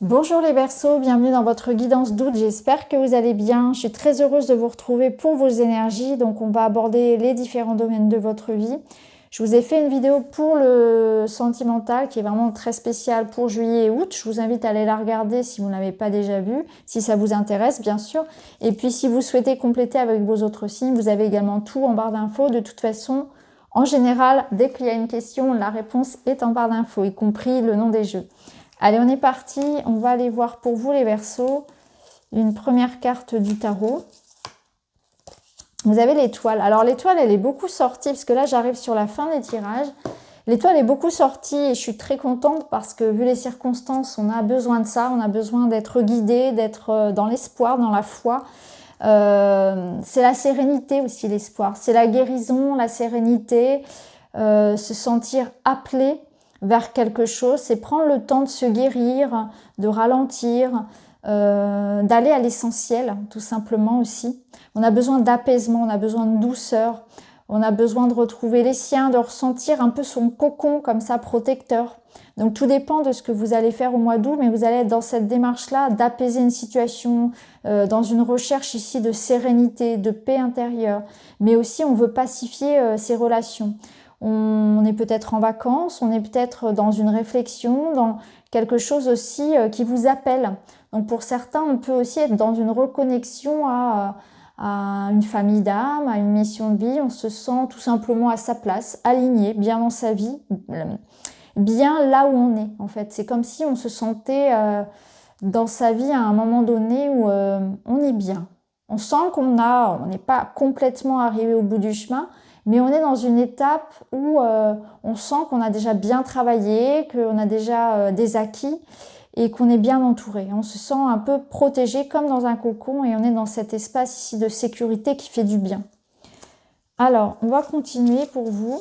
Bonjour les Verseaux, bienvenue dans votre guidance d'août, j'espère que vous allez bien. Je suis très heureuse de vous retrouver pour vos énergies, donc on va aborder les différents domaines de votre vie. Je vous ai fait une vidéo pour le sentimental qui est vraiment très spéciale pour juillet et août. Je vous invite à aller la regarder si vous ne l'avez pas déjà vue, si ça vous intéresse bien sûr. Et puis si vous souhaitez compléter avec vos autres signes, vous avez également tout en barre d'infos. De toute façon, en général, dès qu'il y a une question, la réponse est en barre d'infos, y compris le nom des jeux. Allez, on est parti. On va aller voir pour vous les Verseaux une première carte du tarot. Vous avez l'étoile. Alors l'étoile, elle est beaucoup sortie parce que là, j'arrive sur la fin des tirages. L'étoile est beaucoup sortie et je suis très contente parce que vu les circonstances, on a besoin de ça. On a besoin d'être guidé, d'être dans l'espoir, dans la foi. C'est la sérénité aussi, l'espoir. C'est la guérison, la sérénité, se sentir appelé vers quelque chose, c'est prendre le temps de se guérir, de ralentir, d'aller à l'essentiel, tout simplement aussi. On a besoin d'apaisement, on a besoin de douceur, on a besoin de retrouver les siens, de ressentir un peu son cocon comme ça, protecteur. Donc tout dépend de ce que vous allez faire au mois d'août, mais vous allez être dans cette démarche-là d'apaiser une situation, dans une recherche ici de sérénité, de paix intérieure. Mais aussi on veut pacifier ses relations. On est peut-être en vacances, on est peut-être dans une réflexion, dans quelque chose aussi qui vous appelle. Donc pour certains, on peut aussi être dans une reconnexion à une famille d'âme, à une mission de vie. On se sent tout simplement à sa place, aligné, bien dans sa vie, bien là où on est en fait. C'est comme si on se sentait dans sa vie à un moment donné où on est bien. On sent qu'on n'est pas complètement arrivé au bout du chemin, mais on est dans une étape où on sent qu'on a déjà bien travaillé, qu'on a déjà des acquis et qu'on est bien entouré. On se sent un peu protégé comme dans un cocon et on est dans cet espace ici de sécurité qui fait du bien. Alors, on va continuer pour vous.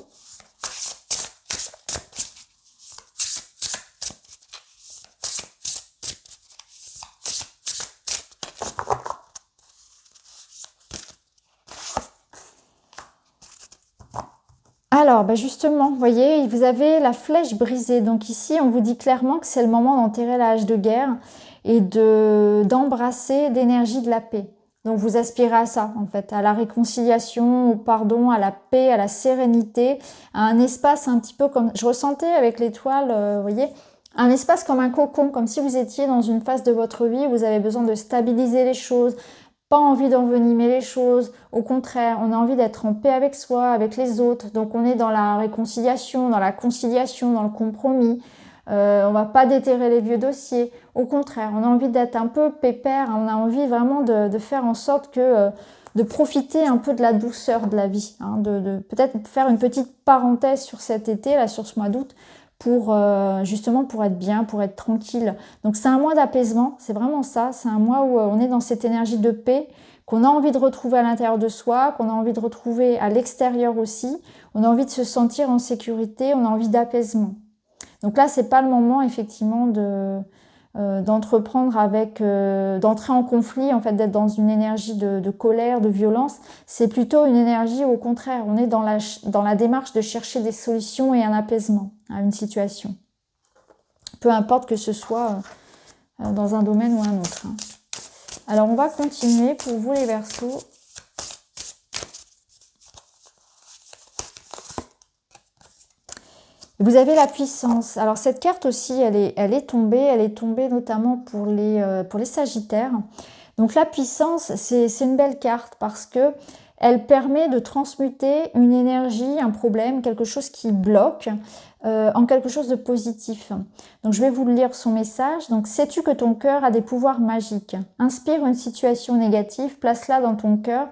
Alors, justement, vous voyez, vous avez la flèche brisée. Donc ici, on vous dit clairement que c'est le moment d'enterrer la hache de guerre et d'embrasser l'énergie de la paix. Donc vous aspirez à ça, en fait, à la réconciliation, au pardon, à la paix, à la sérénité, à un espace un petit peu comme... Je ressentais avec l'étoile, vous voyez, un espace comme un cocon, comme si vous étiez dans une phase de votre vie où vous avez besoin de stabiliser les choses, pas envie d'envenimer les choses, au contraire, on a envie d'être en paix avec soi, avec les autres, donc on est dans la réconciliation, dans la conciliation, dans le compromis, on va pas déterrer les vieux dossiers, au contraire, on a envie d'être un peu pépère, on a envie vraiment de faire en sorte que, de profiter un peu de la douceur de la vie, hein, de peut-être faire une petite parenthèse sur cet été, là, sur ce mois d'août, pour justement pour être bien, pour être tranquille. Donc c'est un mois d'apaisement, c'est vraiment ça, c'est un mois où on est dans cette énergie de paix qu'on a envie de retrouver à l'intérieur de soi, qu'on a envie de retrouver à l'extérieur aussi. On a envie de se sentir en sécurité, on a envie d'apaisement. Donc là, c'est pas le moment effectivement d'entreprendre avec, d'entrer en conflit, en fait, d'être dans une énergie de colère, de violence. C'est plutôt une énergie, au contraire, on est dans la démarche de chercher des solutions et un apaisement à une situation. Peu importe que ce soit dans un domaine ou un autre. Alors, on va continuer pour vous les Verseaux. Vous avez la puissance. Alors cette carte aussi, elle est tombée notamment pour les Sagittaires. Donc la puissance, c'est une belle carte parce que elle permet de transmuter une énergie, un problème, quelque chose qui bloque en quelque chose de positif. Donc je vais vous lire son message. Donc sais-tu que ton cœur a des pouvoirs magiques? Inspire une situation négative, place-la dans ton cœur.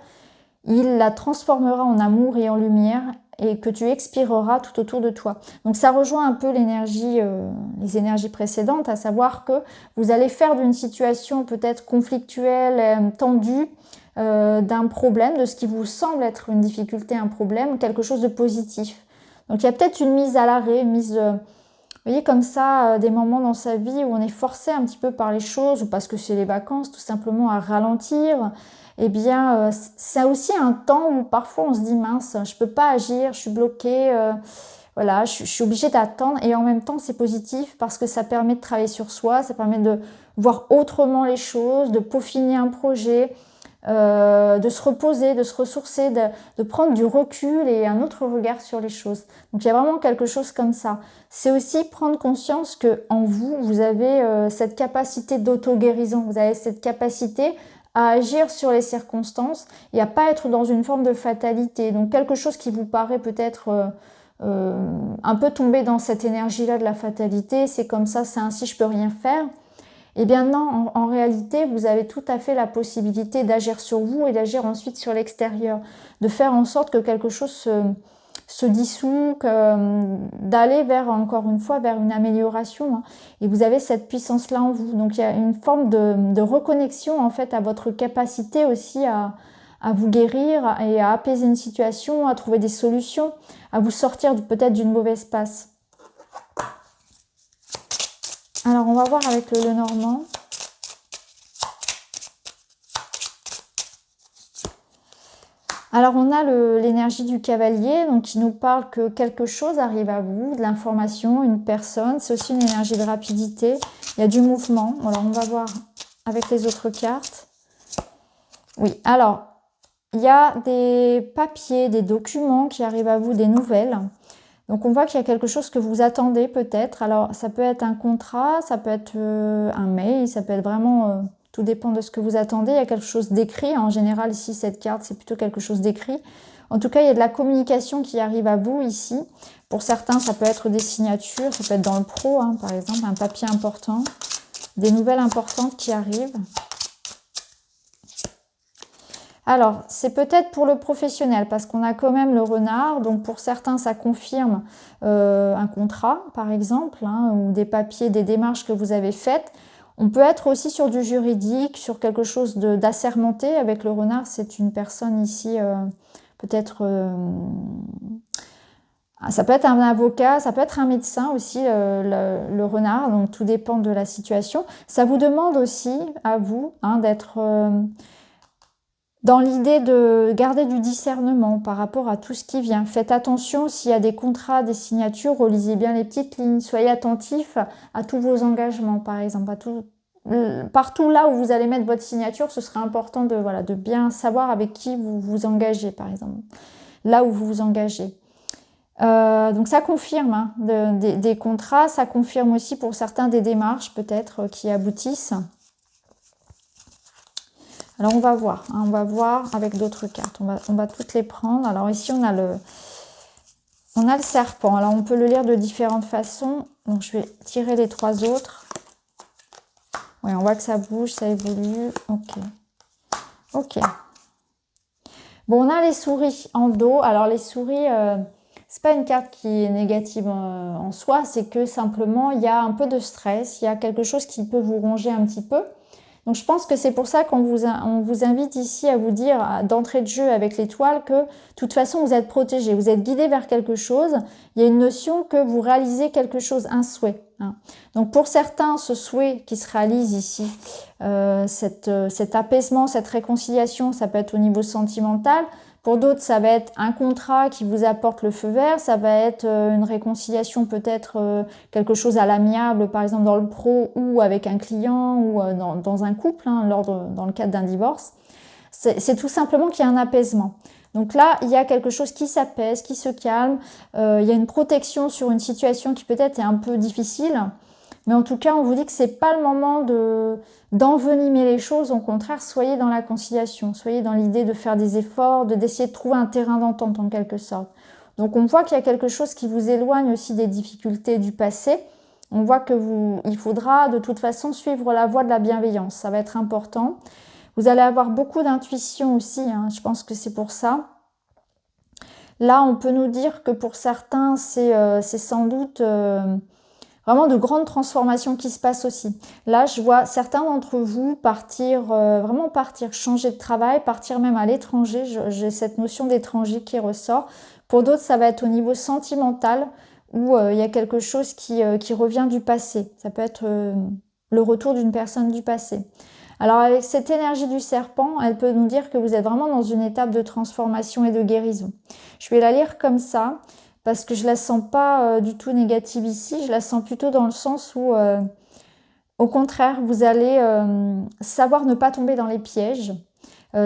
Il la transformera en amour et en lumière et que tu expireras tout autour de toi. Donc ça rejoint un peu l'énergie, les énergies précédentes, à savoir que vous allez faire d'une situation peut-être conflictuelle, tendue, d'un problème, de ce qui vous semble être une difficulté, un problème, quelque chose de positif. Donc il y a peut-être une mise à l'arrêt, une mise... vous voyez comme ça, des moments dans sa vie où on est forcé un petit peu par les choses, ou parce que c'est les vacances, tout simplement à ralentir. Eh bien, c'est aussi un temps où parfois on se dit mince, je peux pas agir, je suis bloquée. voilà, je suis obligée d'attendre. Et en même temps, c'est positif parce que ça permet de travailler sur soi, ça permet de voir autrement les choses, de peaufiner un projet, de se reposer, de se ressourcer, de prendre du recul et un autre regard sur les choses. Donc il y a vraiment quelque chose comme ça. C'est aussi prendre conscience que en vous, vous avez cette capacité d'auto-guérison, vous avez cette capacité à agir sur les circonstances et à pas être dans une forme de fatalité. Donc quelque chose qui vous paraît peut-être un peu tomber dans cette énergie-là de la fatalité, c'est comme ça, c'est ainsi, je peux rien faire. Eh bien non, en réalité, vous avez tout à fait la possibilité d'agir sur vous et d'agir ensuite sur l'extérieur, de faire en sorte que quelque chose se dissout, d'aller vers, encore une fois, vers une amélioration. Hein. Et vous avez cette puissance-là en vous. Donc il y a une forme de reconnexion en fait à votre capacité aussi à vous guérir et à apaiser une situation, à trouver des solutions, à vous sortir peut-être d'une mauvaise passe. Alors, on va voir avec le Lenormand. Alors, on a l'énergie du cavalier, donc qui nous parle que quelque chose arrive à vous, de l'information, une personne. C'est aussi une énergie de rapidité. Il y a du mouvement. Alors, on va voir avec les autres cartes. Oui, alors, il y a des papiers, des documents qui arrivent à vous, des nouvelles. Donc on voit qu'il y a quelque chose que vous attendez peut-être. Alors ça peut être un contrat, ça peut être un mail, ça peut être vraiment, tout dépend de ce que vous attendez. Il y a quelque chose d'écrit. En général ici cette carte c'est plutôt quelque chose d'écrit. En tout cas il y a de la communication qui arrive à vous ici. Pour certains ça peut être des signatures, ça peut être dans le pro hein, par exemple, un papier important, des nouvelles importantes qui arrivent. Alors, c'est peut-être pour le professionnel, parce qu'on a quand même le renard. Donc, pour certains, ça confirme un contrat, par exemple, hein, ou des papiers, des démarches que vous avez faites. On peut être aussi sur du juridique, sur quelque chose d'assermenté. Avec le renard, c'est une personne ici, peut-être... ça peut être un avocat, ça peut être un médecin aussi, le renard. Donc, tout dépend de la situation. Ça vous demande aussi, à vous, hein, d'être... dans l'idée de garder du discernement par rapport à tout ce qui vient. Faites attention s'il y a des contrats, des signatures, relisez bien les petites lignes. Soyez attentifs à tous vos engagements, par exemple. Partout là où vous allez mettre votre signature, ce serait important de bien savoir avec qui vous vous engagez, par exemple. Là où vous vous engagez. Donc ça confirme hein, des contrats, ça confirme aussi pour certains des démarches peut-être qui aboutissent. Alors on va voir avec d'autres cartes, on va toutes les prendre. Alors ici on a le serpent, alors on peut le lire de différentes façons, donc je vais tirer les trois autres. Oui, on voit que ça bouge, ça évolue, ok. Bon, on a les souris en dos, alors les souris, c'est pas une carte qui est négative en soi, c'est que simplement il y a un peu de stress, il y a quelque chose qui peut vous ronger un petit peu. Donc je pense que c'est pour ça qu'on vous invite ici à vous dire d'entrée de jeu avec l'étoile que de toute façon vous êtes protégé, vous êtes guidé vers quelque chose. Il y a une notion que vous réalisez quelque chose, un souhait. Hein. Donc pour certains, ce souhait qui se réalise ici, cet apaisement, cette réconciliation, ça peut être au niveau sentimental. Pour d'autres, ça va être un contrat qui vous apporte le feu vert, ça va être une réconciliation, peut-être quelque chose à l'amiable, par exemple dans le pro ou avec un client ou dans un couple, hein, dans le cadre d'un divorce. C'est tout simplement qu'il y a un apaisement. Donc là, il y a quelque chose qui s'apaise, qui se calme, il y a une protection sur une situation qui peut-être est un peu difficile, mais en tout cas, on vous dit que c'est pas le moment d'envenimer les choses. Au contraire, soyez dans la conciliation, soyez dans l'idée de faire des efforts, d'essayer de trouver un terrain d'entente en quelque sorte. Donc on voit qu'il y a quelque chose qui vous éloigne aussi des difficultés du passé. On voit il faudra de toute façon suivre la voie de la bienveillance. Ça va être important. Vous allez avoir beaucoup d'intuition aussi. Hein, je pense que c'est pour ça. Là, on peut nous dire que pour certains, c'est sans doute... vraiment de grandes transformations qui se passent aussi. Là, je vois certains d'entre vous vraiment partir, changer de travail, partir même à l'étranger. J'ai cette notion d'étranger qui ressort. Pour d'autres, ça va être au niveau sentimental où il y a quelque chose qui revient du passé. Ça peut être le retour d'une personne du passé. Alors avec cette énergie du serpent, elle peut nous dire que vous êtes vraiment dans une étape de transformation et de guérison. Je vais la lire comme ça. parce que je la sens pas du tout négative ici. Je la sens plutôt dans le sens où, au contraire, vous allez savoir ne pas tomber dans les pièges,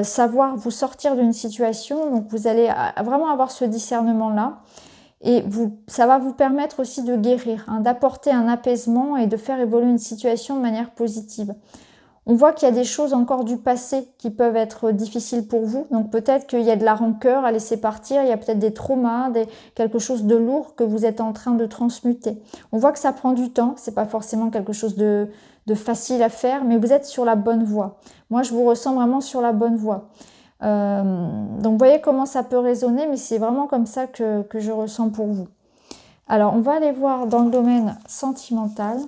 savoir vous sortir d'une situation. Donc, vous allez vraiment avoir ce discernement-là. Et ça va vous permettre aussi de guérir, hein, d'apporter un apaisement et de faire évoluer une situation de manière positive. On voit qu'il y a des choses encore du passé qui peuvent être difficiles pour vous. Donc peut-être qu'il y a de la rancœur à laisser partir, il y a peut-être des traumas, quelque chose de lourd que vous êtes en train de transmuter. On voit que ça prend du temps, c'est pas forcément quelque chose de facile à faire, mais vous êtes sur la bonne voie. Moi, je vous ressens vraiment sur la bonne voie. Donc vous voyez comment ça peut résonner, mais c'est vraiment comme ça que je ressens pour vous. Alors on va aller voir dans le domaine sentimental.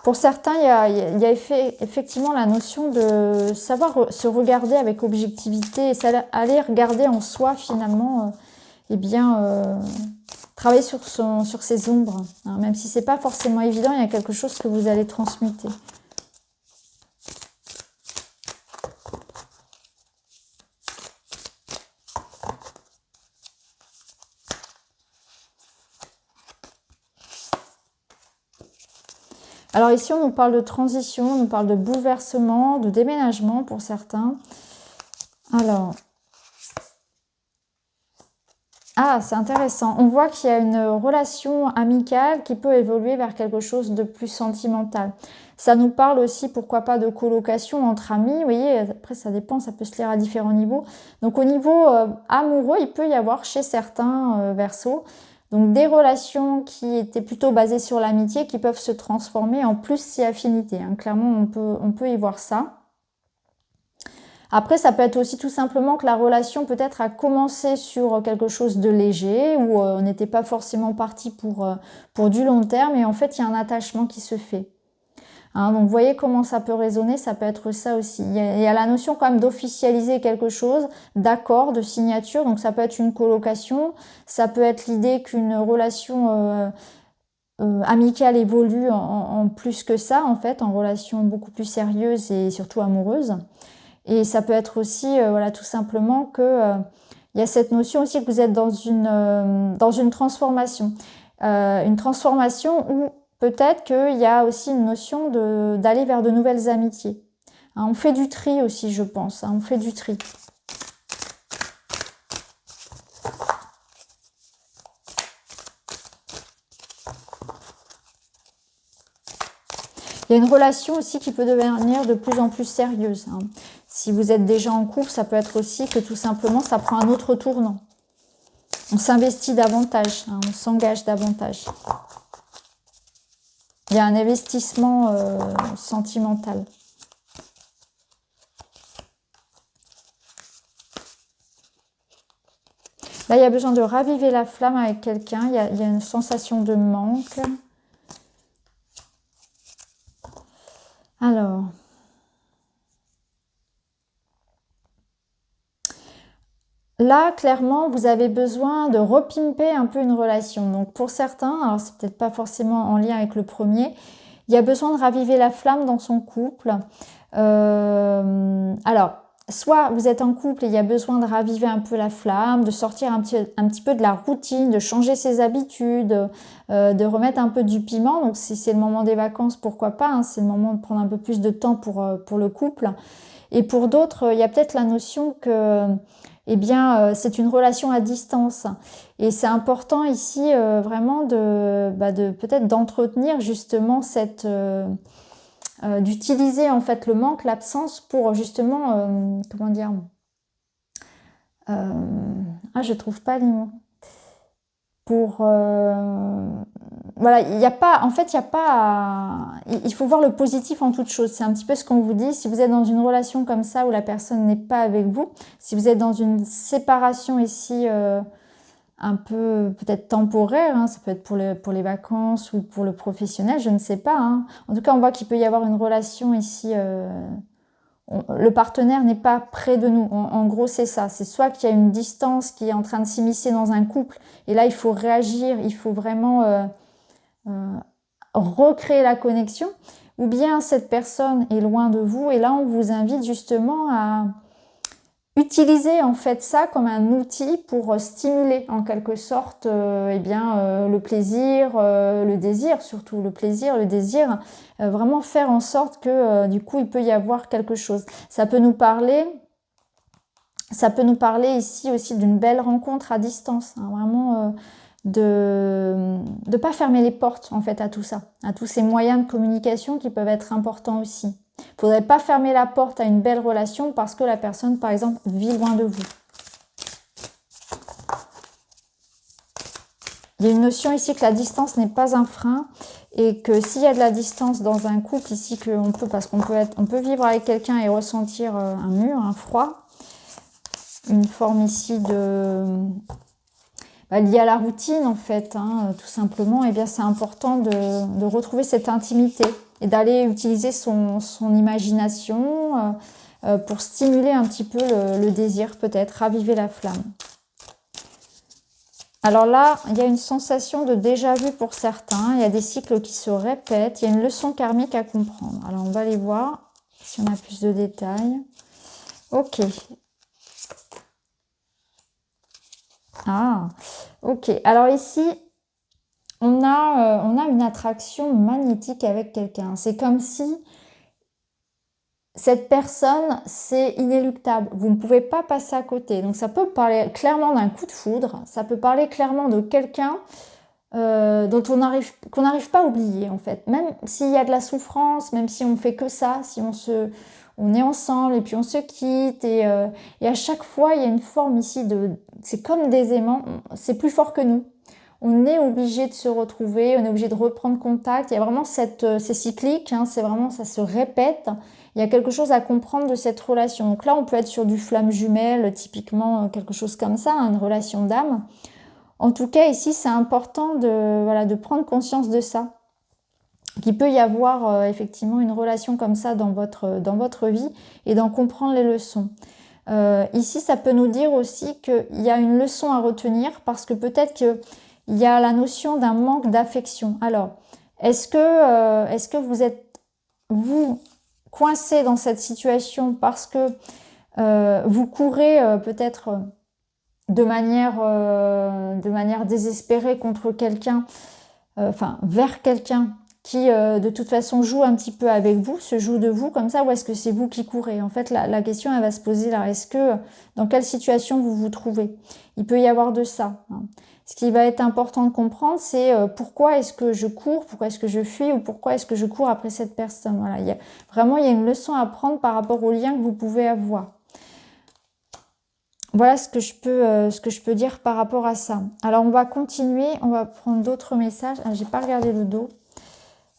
Pour certains, il y a effectivement la notion de savoir se regarder avec objectivité et aller regarder en soi finalement, travailler sur ses ombres, hein, même si c'est pas forcément évident, il y a quelque chose que vous allez transmuter. Alors ici, on nous parle de transition, on nous parle de bouleversement, de déménagement pour certains. Alors, c'est intéressant. On voit qu'il y a une relation amicale qui peut évoluer vers quelque chose de plus sentimental. Ça nous parle aussi, pourquoi pas, de colocation entre amis. Vous voyez, après, ça dépend, ça peut se lire à différents niveaux. Donc, au niveau amoureux, il peut y avoir chez certains Verseaux, donc des relations qui étaient plutôt basées sur l'amitié qui peuvent se transformer en plus si affinité. Hein. Clairement, on peut y voir ça. Après, ça peut être aussi tout simplement que la relation peut-être a commencé sur quelque chose de léger, où on n'était pas forcément parti pour du long terme, et en fait, il y a un attachement qui se fait. Hein, donc, vous voyez comment ça peut résonner, ça peut être ça aussi. Il y a la notion quand même d'officialiser quelque chose, d'accord, de signature, donc ça peut être une colocation, ça peut être l'idée qu'une relation amicale évolue en plus que ça, en fait, en relation beaucoup plus sérieuse et surtout amoureuse. Et ça peut être aussi, voilà, tout simplement que il y a cette notion aussi que vous êtes dans une transformation. Une transformation où peut-être qu'il y a aussi une notion d'aller vers de nouvelles amitiés. Hein, on fait du tri aussi, je pense. Hein, on fait du tri. Il y a une relation aussi qui peut devenir de plus en plus sérieuse. Hein. Si vous êtes déjà en couple, ça peut être aussi que tout simplement, ça prend un autre tournant. On s'investit davantage, hein, on s'engage davantage. Il y a un investissement sentimental. Là, il y a besoin de raviver la flamme avec quelqu'un. Il y a une sensation de manque. Alors... Là, clairement, vous avez besoin de repimper un peu une relation. Donc, pour certains, alors c'est peut-être pas forcément en lien avec le premier, il y a besoin de raviver la flamme dans son couple. Alors, soit vous êtes en couple et il y a besoin de raviver un peu la flamme, de sortir un petit peu de la routine, de changer ses habitudes, de remettre un peu du piment. Donc, si c'est le moment des vacances, pourquoi pas, hein, c'est le moment de prendre un peu plus de temps pour le couple. Et pour d'autres, il y a peut-être la notion que... c'est une relation à distance. Et c'est important ici vraiment de peut-être d'entretenir justement d'utiliser en fait le manque, l'absence pour justement, comment dire, je trouve pas les mots. Voilà, il n'y a pas, en fait, il faut voir le positif en toute chose. C'est un petit peu ce qu'on vous dit. Si vous êtes dans une relation comme ça où la personne n'est pas avec vous, si vous êtes dans une séparation ici un peu peut-être temporaire, hein, ça peut être pour les vacances ou pour le professionnel, je ne sais pas. Hein. En tout cas, on voit qu'il peut y avoir une relation ici. Le partenaire n'est pas près de nous. En gros, c'est ça. C'est soit qu'il y a une distance qui est en train de s'immiscer dans un couple, et là, il faut réagir, il faut vraiment recréer la connexion, ou bien cette personne est loin de vous et là on vous invite justement à utiliser en fait ça comme un outil pour stimuler en quelque sorte le plaisir, le désir, surtout le plaisir, le désir, vraiment faire en sorte que du coup il peut y avoir quelque chose. Ça peut nous parler ici aussi d'une belle rencontre à distance, hein, vraiment de ne pas fermer les portes en fait à tout ça, à tous ces moyens de communication qui peuvent être importants aussi. Il ne faudrait pas fermer la porte à une belle relation parce que la personne, par exemple, vit loin de vous. Il y a une notion ici que la distance n'est pas un frein et que s'il y a de la distance dans un couple ici, parce qu'on peut vivre avec quelqu'un et ressentir un mur, un froid, une forme ici liée à la routine en fait, hein, tout simplement, et bien c'est important de retrouver cette intimité et d'aller utiliser son imagination pour stimuler un petit peu le désir, peut-être, raviver la flamme. Alors là, il y a une sensation de déjà-vu pour certains, il y a des cycles qui se répètent, il y a une leçon karmique à comprendre. Alors on va aller voir si on a plus de détails. Ok. Ah, ok. Alors ici, on a une attraction magnétique avec quelqu'un. C'est comme si cette personne, c'est inéluctable. Vous ne pouvez pas passer à côté. Donc ça peut parler clairement d'un coup de foudre. Ça peut parler clairement de quelqu'un qu'on n'arrive pas à oublier en fait. Même s'il y a de la souffrance, même si on fait que ça, si on est ensemble et puis on se quitte et à chaque fois il y a une forme ici c'est comme des aimants, c'est plus fort que nous. On est obligé de se retrouver, on est obligé de reprendre contact. Il y a vraiment c'est cyclique, hein, c'est vraiment, ça se répète. Il y a quelque chose à comprendre de cette relation. Donc là, on peut être sur du flamme jumelle, typiquement quelque chose comme ça, hein, une relation d'âme. En tout cas, ici, c'est important de prendre conscience de ça. Qu'il peut y avoir effectivement une relation comme ça dans votre vie et d'en comprendre les leçons. Ici, ça peut nous dire aussi qu'il y a une leçon à retenir parce que peut-être qu'il y a la notion d'un manque d'affection. Alors, est-ce que vous êtes, vous, coincé dans cette situation parce que vous courez peut-être de manière désespérée contre quelqu'un, vers quelqu'un qui de toute façon joue un petit peu avec vous, se joue de vous comme ça, ou est-ce que c'est vous qui courez? En fait, la question, elle va se poser là. Dans quelle situation vous vous trouvez? Il peut y avoir de ça, hein. Ce qui va être important de comprendre, c'est pourquoi est-ce que je cours, pourquoi est-ce que je fuis, ou pourquoi est-ce que je cours après cette personne. Voilà, il y a une leçon à prendre par rapport au lien que vous pouvez avoir. Voilà ce que je peux dire par rapport à ça. Alors, on va continuer, on va prendre d'autres messages. Ah, j'ai pas regardé le dos.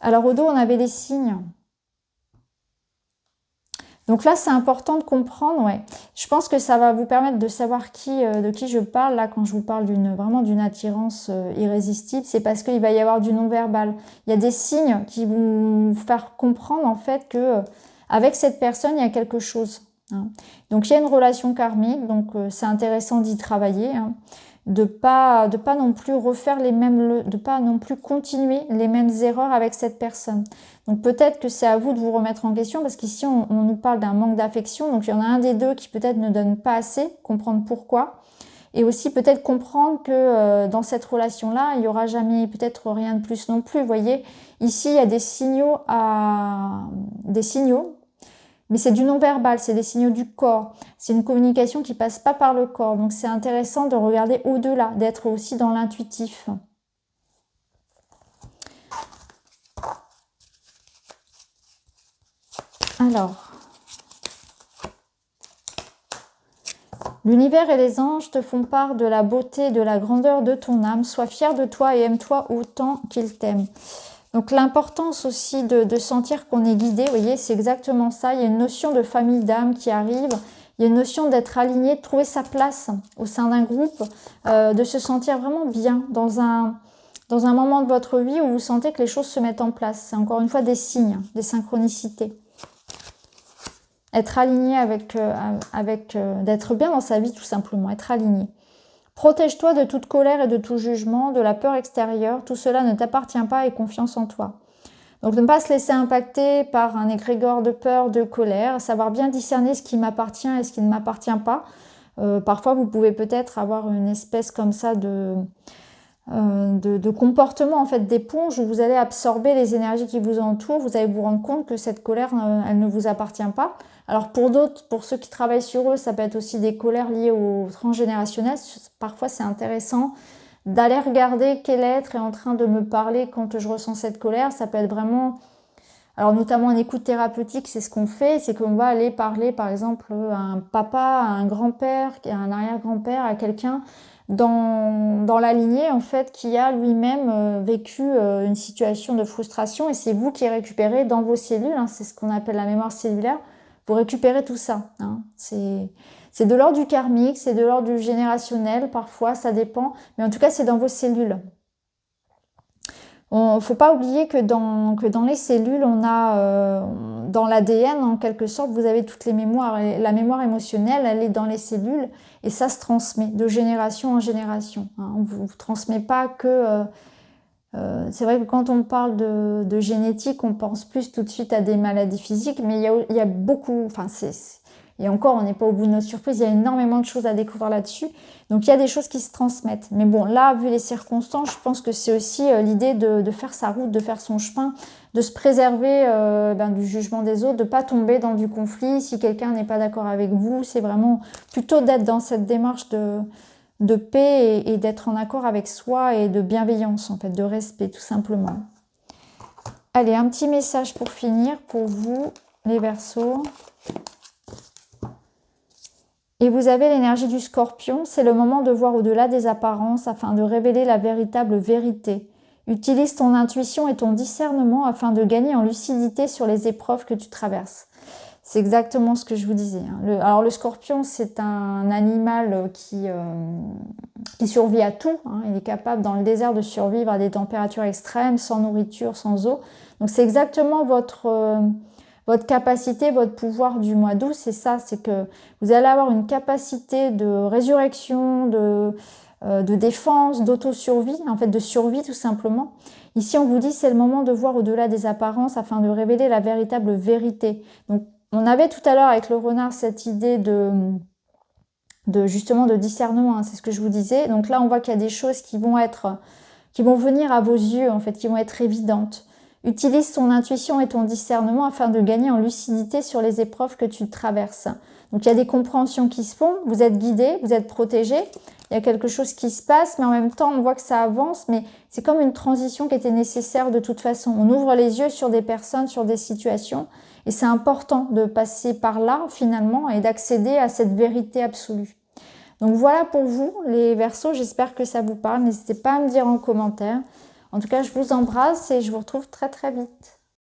Alors, au dos, on avait les signes. Donc là, c'est important de comprendre, ouais. Je pense que ça va vous permettre de savoir de qui je parle, là, quand je vous parle vraiment d'une attirance irrésistible. C'est parce qu'il va y avoir du non-verbal. Il y a des signes qui vont vous faire comprendre, en fait, que avec cette personne, il y a quelque chose, hein. Donc, il y a une relation karmique, donc c'est intéressant d'y travailler, hein. De pas non plus refaire de pas non plus continuer les mêmes erreurs avec cette personne. Donc peut-être que c'est à vous de vous remettre en question parce qu'ici on nous parle d'un manque d'affection, donc il y en a un des deux qui peut-être ne donne pas assez, comprendre pourquoi, et aussi peut-être comprendre que dans cette relation-là, il n'y aura jamais peut-être rien de plus non plus. Vous voyez, ici il y a des signaux, mais c'est du non-verbal, c'est des signaux du corps. C'est une communication qui passe pas par le corps. Donc c'est intéressant de regarder au-delà, d'être aussi dans l'intuitif. Alors, l'univers et les anges te font part de la beauté, de la grandeur de ton âme. Sois fier de toi et aime-toi autant qu'ils t'aiment. Donc l'importance aussi de sentir qu'on est guidé, vous voyez, c'est exactement ça. Il y a une notion de famille d'âme qui arrive. Il y a une notion d'être aligné, de trouver sa place au sein d'un groupe, de se sentir vraiment bien dans un moment de votre vie où vous sentez que les choses se mettent en place. C'est encore une fois des signes, des synchronicités. Être aligné d'être bien dans sa vie tout simplement, être aligné. Protège-toi de toute colère et de tout jugement, de la peur extérieure. Tout cela ne t'appartient pas et confiance en toi. Donc ne pas se laisser impacter par un égrégore de peur, de colère, savoir bien discerner ce qui m'appartient et ce qui ne m'appartient pas. Parfois vous pouvez peut-être avoir une espèce comme ça de comportement en fait d'éponge où vous allez absorber les énergies qui vous entourent, vous allez vous rendre compte que cette colère, elle ne vous appartient pas. Alors pour d'autres, pour ceux qui travaillent sur eux, ça peut être aussi des colères liées au transgénérationnel. Parfois c'est intéressant d'aller regarder quel être est en train de me parler quand je ressens cette colère. Ça peut être vraiment, alors notamment en écoute thérapeutique, c'est ce qu'on fait, c'est qu'on va aller parler par exemple à un papa, à un grand-père, à un arrière-grand-père, à quelqu'un dans la lignée en fait qui a lui-même vécu une situation de frustration, et c'est vous qui récupérez dans vos cellules, hein, c'est ce qu'on appelle la mémoire cellulaire, vous récupérez tout ça, hein. C'est de l'ordre du karmique, c'est de l'ordre du générationnel, parfois ça dépend, mais en tout cas c'est dans vos cellules. Il ne faut pas oublier que dans les cellules, on a dans l'ADN, en quelque sorte, vous avez toutes les mémoires. Et la mémoire émotionnelle, elle est dans les cellules et ça se transmet de génération en génération, hein. On ne vous transmet pas que... c'est vrai que quand on parle de génétique, on pense plus tout de suite à des maladies physiques, mais il y a beaucoup... Enfin, et encore, on n'est pas au bout de nos surprises, il y a énormément de choses à découvrir là-dessus. Donc il y a des choses qui se transmettent. Mais bon, là, vu les circonstances, je pense que c'est aussi l'idée de faire sa route, de faire son chemin, de se préserver du jugement des autres, de ne pas tomber dans du conflit. Si quelqu'un n'est pas d'accord avec vous, c'est vraiment plutôt d'être dans cette démarche de paix et d'être en accord avec soi et de bienveillance, en fait, de respect, tout simplement. Allez, un petit message pour finir, pour vous, les Verseaux. Et vous avez l'énergie du Scorpion, c'est le moment de voir au-delà des apparences afin de révéler la véritable vérité. Utilise ton intuition et ton discernement afin de gagner en lucidité sur les épreuves que tu traverses. C'est exactement ce que je vous disais, hein. Alors le Scorpion, c'est un animal qui survit à tout, hein. Il est capable dans le désert de survivre à des températures extrêmes, sans nourriture, sans eau. Donc c'est exactement votre capacité, votre pouvoir du mois d'août, c'est ça, c'est que vous allez avoir une capacité de résurrection, de défense, d'autosurvie, en fait de survie tout simplement. Ici, on vous dit c'est le moment de voir au-delà des apparences afin de révéler la véritable vérité. Donc, on avait tout à l'heure avec le renard cette idée justement de discernement, hein, c'est ce que je vous disais. Donc là, on voit qu'il y a des choses qui vont venir à vos yeux, en fait, qui vont être évidentes. Utilise ton intuition et ton discernement afin de gagner en lucidité sur les épreuves que tu traverses. Donc il y a des compréhensions qui se font, vous êtes guidé, vous êtes protégé, il y a quelque chose qui se passe, mais en même temps on voit que ça avance, mais c'est comme une transition qui était nécessaire de toute façon. On ouvre les yeux sur des personnes, sur des situations, et c'est important de passer par là finalement et d'accéder à cette vérité absolue. Donc voilà pour vous les Verseaux, j'espère que ça vous parle, n'hésitez pas à me dire en commentaire. En tout cas, je vous embrasse et je vous retrouve très très vite.